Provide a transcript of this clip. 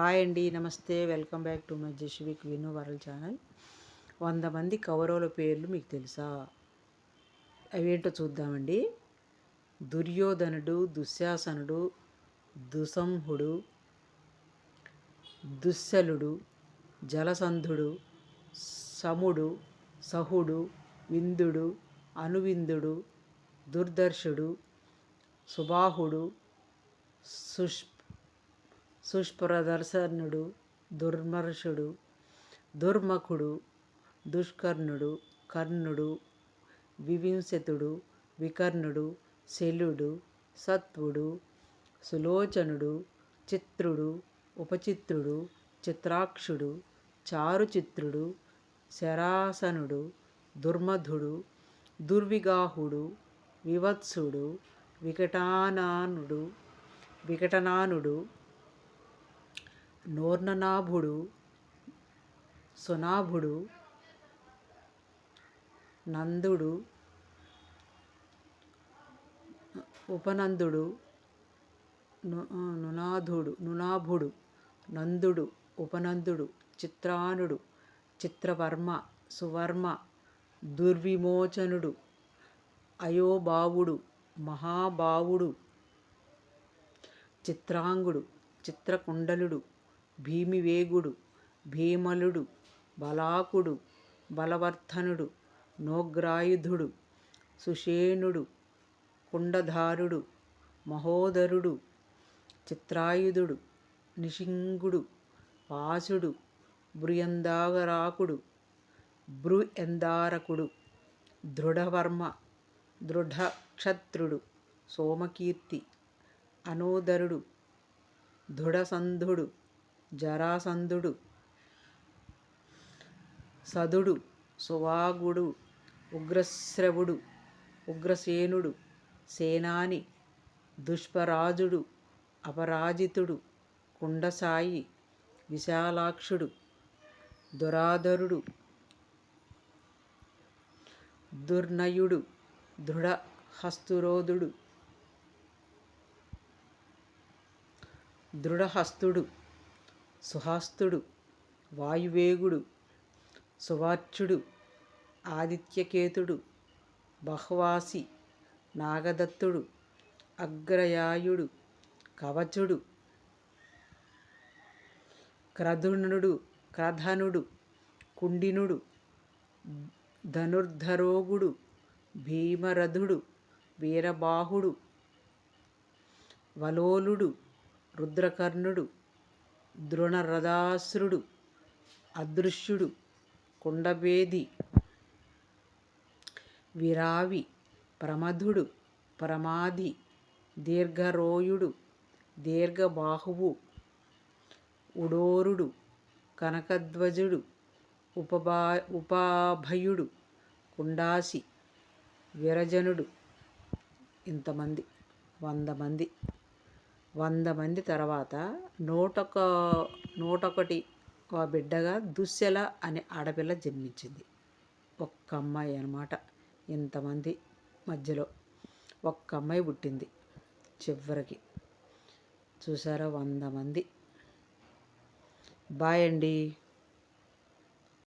Hi అండి, నమస్తే. Welcome back to my జెషివిక్ విను వరల్డ్ ఛానల్. 100 మంది కౌరవుల పేర్లు మీకు తెలుసా? అవేంటో చూద్దామండి. దుర్యోధనుడు, దుశ్శాసనుడు, దుసంహుడు, దుశ్శలుడు, జలసంధుడు, సముడు, సహుడు, విందుడు, అనువిందుడు, దుర్ధర్షుడు, సుబాహుడు, సుష్ప్రదర్శనుడు, దుర్మర్షుడు, దుర్ముఖుడు, దుష్కర్ణుడు, కర్ణుడు, వివింశతుడు, వికర్ణుడు, శల్యుడు, సత్వుడు, సులోచనుడు, చిత్రుడు, ఉపచిత్రుడు, చిత్రాక్షుడు, చారుచిత్రుడు, శరాసనుడు, దుర్మధుడు, దుర్విగాహుడు, వివత్సుడు, వికటనానుడు, నోర్ణనాభుడు, సునాభుడు, నందుడు, ఉపనందుడు, నునాభుడు, నందుడు, ఉపనందుడు, చిత్రానుడు, చిత్రవర్మ, సువర్మ, దుర్విమోచనుడు, అయోబావుడు, మహాబావుడు, చిత్రాంగుడు, చిత్రకుండలుడు, భీమివేగుడు, భీమలుడు, బలాకుడు, బలవర్ధనుడు, నోగ్రాయుధుడు, సుషేణుడు, కుండధారుడు, మహోదరుడు, చిత్రాయుధుడు, నిషింగుడు, పాసుడు, భృయందారకుడు, దృఢవర్మ, దృఢక్షత్రుడు, సోమకీర్తి, అనోదరుడు, దృఢసంధుడు, జరాసంధుడు, సదుడు, సువాగుడు, ఉగ్రశ్రవుడు, ఉగ్రసేనుడు, సేనాని, దుష్పరాజుడు, అపరాజితుడు, కుండసాయి, విశాలాక్షుడు, దురాధరుడు, దుర్నయుడు, దృఢహస్తుడు, సుహస్తుడు, వాయువేగుడు, సువార్చుడు, ఆదిత్యకేతుడు, బహ్వాసి, నాగదత్తుడు, అగ్రయాయుడు, కవచుడు, క్రధనుడు, కుండినుడు, ధనుర్ధరోగుడు, భీమరథుడు, వీరబాహుడు, వలోలుడు, రుద్రకర్ణుడు, ద్రోణరథాసురుడు, అదృశ్యుడు, కుండభేది, విరావి, ప్రమథుడు, ప్రమాది, దీర్ఘరోయుడు, దీర్ఘబాహువు, ఉడోరుడు, కనకధ్వజుడు, ఉపాభయుడు, కుండాసి, విరజనుడు. ఇంతమంది 100 మంది తర్వాత 101 బిడ్డగా దుశ్శల అనే ఆడపిల్ల జన్మించింది. ఒక్క అమ్మాయి అన్నమాట. ఇంతమంది మధ్యలో ఒక్క అమ్మాయి పుట్టింది. చివరికి చూసారా, 100 మంది. బాయ్ అండి.